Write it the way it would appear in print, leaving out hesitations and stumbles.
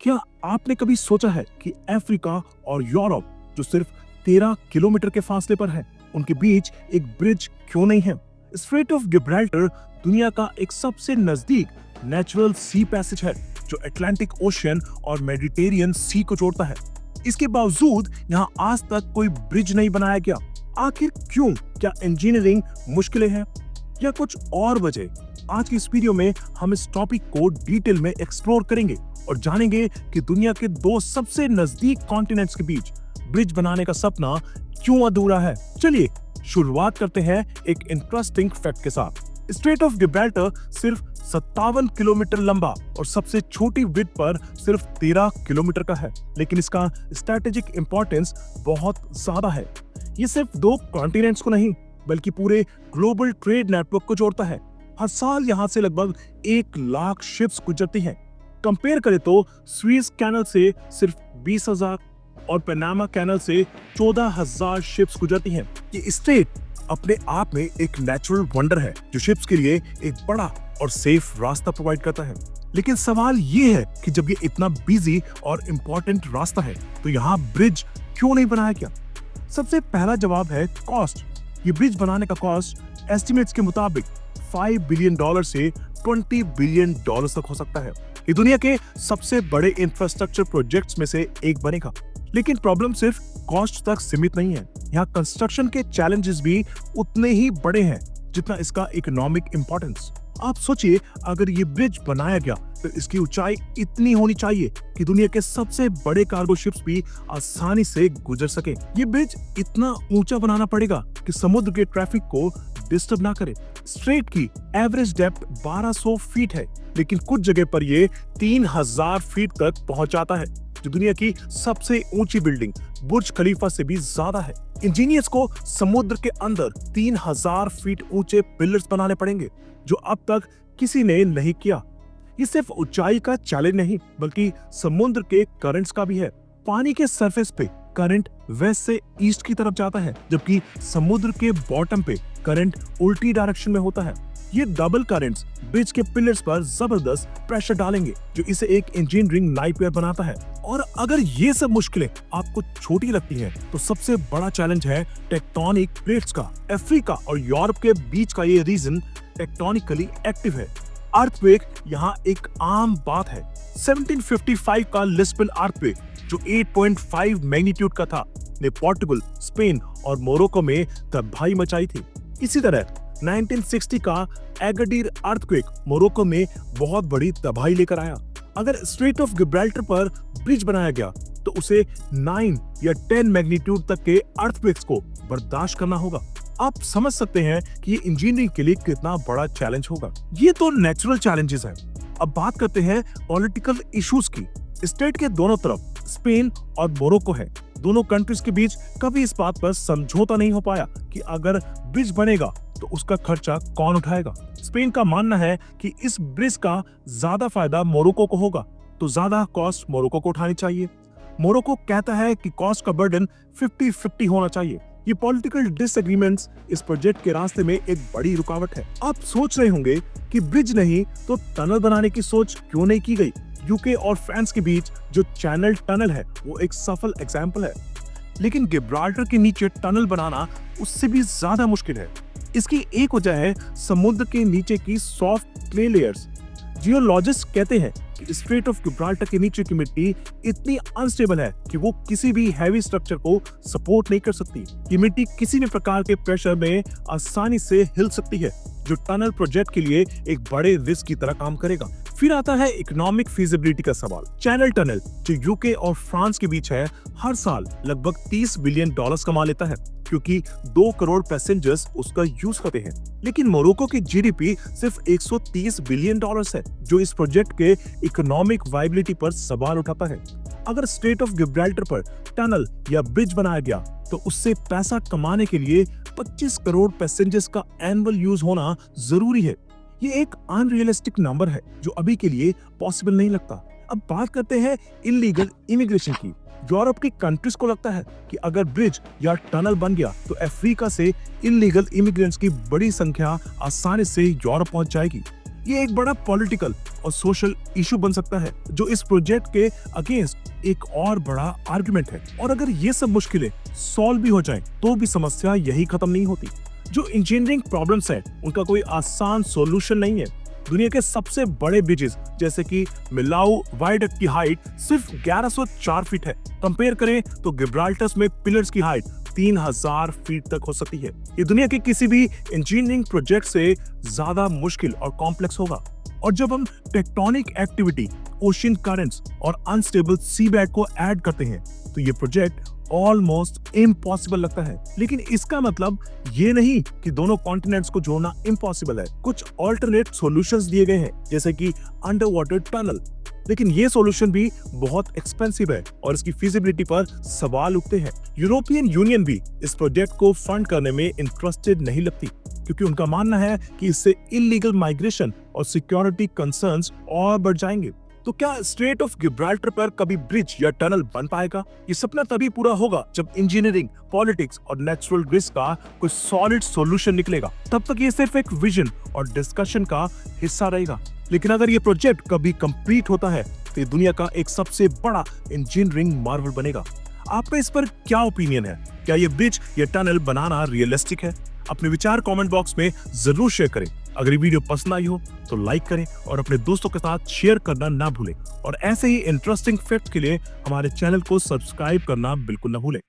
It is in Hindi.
क्या आपने कभी सोचा है कि अफ्रीका और यूरोप जो सिर्फ 13 किलोमीटर के फासले पर है, उनके बीच एक ब्रिज क्यों नहीं है? स्ट्रेट ऑफ गिब्राल्टर दुनिया का एक सबसे नजदीक नेचुरल सी पैसेज है जो अटलांटिक ओशियन और मेडिटेरियन सी को जोड़ता है। इसके बावजूद यहाँ आज तक कोई ब्रिज नहीं बनाया गया। आखिर क्यों? क्या इंजीनियरिंग मुश्किलें हैं या कुछ और वजह? आज की इस वीडियो में हम इस टॉपिक को डिटेल में एक्सप्लोर करेंगे और जानेंगे कि दुनिया के दो सबसे नजदीक कॉन्टिनेंट्स के बीच ब्रिज बनाने का सपना क्यों अधूरा है। चलिए शुरुआत करते हैं एक इंटरेस्टिंग फैक्ट के साथ। स्ट्रेट ऑफ गिब्राल्टर सिर्फ 57 किलोमीटर लंबा और सबसे छोटी विड्थ पर सिर्फ 13 किलोमीटर का है, लेकिन इसका स्ट्रेटेजिक इंपॉर्टेंस बहुत ज्यादा है। ये सिर्फ दो कॉन्टिनेंट्स को नहीं बल्कि पूरे ग्लोबल ट्रेड नेटवर्क को जोड़ता है। हर साल यहाँ से लगभग 1 लाख शिप्स गुजरती हैं। कंपेयर करें तो स्वीज कैनल से सिर्फ 20,000 और पनामा कैनल से 14,000 शिप्स गुजरती हैं। ये स्ट्रेट अपने आप में एक नेचुरल वंडर है जो शिप्स के लिए एक बड़ा और सेफ रास्ता प्रोवाइड करता है। लेकिन सवाल ये है कि जब ये इतना बिजी और इम्पोर्टेंट रास्ता है तो यहाँ ब्रिज क्यों नहीं बनाया गया? सबसे पहला जवाब है कॉस्ट। ये ब्रिज बनाने का कॉस्ट एस्टिमेट्स के मुताबिक $5 बिलियन से $20 बिलियन तक हो सकता है। ये दुनिया के सबसे बड़े इंफ्रास्ट्रक्चर प्रोजेक्ट्स में से एक बनेगा। लेकिन प्रॉब्लम सिर्फ कॉस्ट तक सीमित नहीं है। यहाँ कंस्ट्रक्शन के चैलेंजेस भी उतने ही बड़े हैं जितना इसका इकोनॉमिक इंपॉर्टेंस। आप सोचिए, अगर ये ब्रिज बनाया गया तो इसकी ऊंचाई इतनी होनी चाहिए कि दुनिया के सबसे बड़े कार्गो शिप्स भी आसानी से गुजर सके। ये ब्रिज इतना ऊंचा बनाना पड़ेगा कि समुद्र के ट्रैफिक को डिस्टर्ब ना करे। स्ट्रेट की एवरेज डेप्थ 1200 फीट है, लेकिन कुछ जगह पर ये 3000 फीट तक पहुंच जाता है, जो दुनिया की सबसे ऊंची बिल्डिंग बुर्ज खलीफा से भी ज्यादा है। इंजीनियर्स को समुद्र के अंदर 3000 फीट ऊंचे पिलर्स बनाने पड़ेंगे, जो अब तक किसी ने नहीं किया। ये सिर्फ ऊंचाई का चैलेंज नहीं बल्कि समुद्र के करंट्स का भी है। पानी के सरफेस पे करंट वेस्ट से ईस्ट की तरफ जाता है, जबकि समुद्र के बॉटम पे करंट उल्टी डायरेक्शन में होता है। ये डबल करंट्स ब्रिज के पिलर्स पर जबरदस्त प्रेशर डालेंगे, जो इसे एक इंजीनियरिंग नाइटमेयर बनाता है। और अगर ये सब मुश्किलें आपको छोटी लगती हैं, तो सबसे बड़ा चैलेंज है टेक्टोनिक प्लेट्स का। अफ्रीका और यूरोप के बीच का ये रीजन टेक्टोनिकली एक्टिव है। अर्थक्वेक यहाँ एक आम बात है। 1755 का लिस्बन अर्थक्वेक जो 8.5 मैग्नीट्यूड का था ने पोर्टुगल, स्पेन और मोरक्को में तबाही मचाई थी। इसी तरह 1960 का एगाडीर अर्थक्वेक मोरक्को में बहुत बड़ी तबाही लेकर आया। अगर स्ट्रेट ऑफ गिब्राल्टर पर ब्रिज बनाया गया तो उसे 9 या 10 मैग्नीट्यूड तक के अर्थक्वेक्स को बर्दाश्त करना होगा। आप समझ सकते हैं कि ये इंजीनियरिंग के लिए कितना बड़ा चैलेंज होगा। ये तो नेचुरल चैलेंजेस हैं। अब बात करते हैं पॉलिटिकल इश्यूज की। स्टेट के दोनों तरफ स्पेन और मोरक्को है। दोनों कंट्रीज के बीच कभी इस बात पर समझौता नहीं हो पाया कि अगर ब्रिज बनेगा तो उसका खर्चा कौन उठाएगा। स्पेन का मानना है कि इस ब्रिज का ज्यादा फायदा मोरक्को को होगा, तो ज्यादा कॉस्ट मोरक्को को उठानी चाहिए। मोरक्को कहता है कि कॉस्ट का बर्डन 50-50 होना चाहिए। ये पॉलिटिकल डिसएग्रीमेंट्स इस प्रोजेक्ट के रास्ते में एक बड़ी रुकावट है। आप सोच रहे होंगे कि ब्रिज नहीं तो टनल बनाने की सोच क्यों नहीं की गई। यूके और फ्रांस के बीच जो चैनल टनल है वो एक सफल एग्जाम्पल है, लेकिन गिब्राल्टर के नीचे टनल बनाना उससे भी ज्यादा मुश्किल है। इसकी एक वजह है समुद्र के नीचे की सॉफ्ट क्ले लेयर्स। जियोलॉजिस्ट कहते हैं कि स्ट्रेट ऑफ गिब्राल्टर के नीचे की मिट्टी इतनी अनस्टेबल है कि वो किसी भी हैवी स्ट्रक्चर को सपोर्ट नहीं कर सकती। ये मिट्टी किसी भी प्रकार के प्रेशर में आसानी से हिल सकती है, जो टनल प्रोजेक्ट के लिए एक बड़े रिस्क की तरह काम करेगा। फिर आता है इकोनॉमिक फीजिबिलिटी का सवाल। चैनल टनल जो यूके और फ्रांस के बीच है, हर साल लगभग $30 बिलियन कमा लेता है, क्योंकि 2 करोड़ पैसेंजर्स उसका यूज करते हैं। लेकिन मोरक्को की जीडीपी सिर्फ $130 बिलियन है, जो इस प्रोजेक्ट के इकोनॉमिक वायबिलिटी पर सवाल उठाता है। अगर स्ट्रेट ऑफ गिब्राल्टर पर टनल या ब्रिज बनाया गया तो उससे पैसा कमाने के लिए 25 करोड़ पैसेंजर्स का एनुअल यूज होना जरूरी है। ये एक अनरियलिस्टिक नंबर है जो अभी के लिए पॉसिबल नहीं लगता। अब बात करते हैं इलीगल इमिग्रेशन की। यूरोप की कंट्रीज को लगता है कि अगर ब्रिज या टनल बन गया तो अफ्रीका से इलीगल इमिग्रेंट्स की बड़ी संख्या आसानी से यूरोप पहुंच जाएगी। ये एक बड़ा पॉलिटिकल और सोशल इशू बन सकता है, जो इस प्रोजेक्ट के अगेंस्ट एक और बड़ा आर्गुमेंट है। और अगर ये सब मुश्किलें सॉल्व भी हो जाएं, तो भी समस्या यही खत्म नहीं होती। जो इंजीनियरिंग प्रॉब्लम्स हैं, उनका कोई आसान सॉल्यूशन नहीं है। दुनिया के सबसे बड़े ब्रिजेस जैसे कि मिलाऊ वायडक्ट की हाइट सिर्फ 1104 फीट है। कंपेयर करें तो गिब्राल्टर में पिलर्स की हाइट 3000 फीट तक हो सकती है। ये दुनिया के किसी भी इंजीनियरिंग प्रोजेक्ट से ज्यादा मुश्किल और कॉम्प्लेक्स होगा। और जब हम टेक्टोनिक एक्टिविटी, ओशन करंट्स और अनस्टेबल सी बेड को ऐड करते हैं, तो ये प्रोजेक्ट ऑलमोस्ट इम्पॉसिबल लगता है। लेकिन इसका मतलब ये नहीं कि दोनों कॉन्टिनेंट्स को जोड़ना इम्पॉसिबल है। कुछ ऑल्टरनेट सॉल्यूशंस दिए गए हैं, जैसे कि अंडर वाटर टनल, लेकिन ये सॉल्यूशन भी बहुत एक्सपेंसिव है और इसकी फिजिबिलिटी पर सवाल उठते हैं। यूरोपियन यूनियन भी इस प्रोजेक्ट को फंड करने में इंटरेस्टेड नहीं लगती, क्योंकि उनका मानना है कि इससे इलीगल माइग्रेशन और सिक्योरिटी कंसर्न्स और बढ़ जाएंगे। तो क्या स्ट्रेट ऑफ गिब्राल्टर पर कभी ब्रिज या टनल बन पाएगा? ये सपना तभी पूरा होगा जब इंजीनियरिंग, पॉलिटिक्स और नेचुरल रिस्क का कोई सॉलिड सॉल्यूशन निकलेगा। तब तक ये सिर्फ एक विजन और डिस्कशन का हिस्सा रहेगा। लेकिन अगर ये प्रोजेक्ट कभी कंप्लीट होता है, तो ये दुनिया का एक सबसे बड़ा इंजीनियरिंग मार्वल बनेगा। आपका इस पर क्या ओपिनियन है? क्या ये ब्रिज या टनल बनाना रियलिस्टिक है? अपने विचार कमेंट बॉक्स में जरूर शेयर करें। अगर ये वीडियो पसंद आई हो तो लाइक करें और अपने दोस्तों के साथ शेयर करना ना भूलें। और ऐसे ही इंटरेस्टिंग फैक्ट के लिए हमारे चैनल को सब्सक्राइब करना बिल्कुल ना भूलें।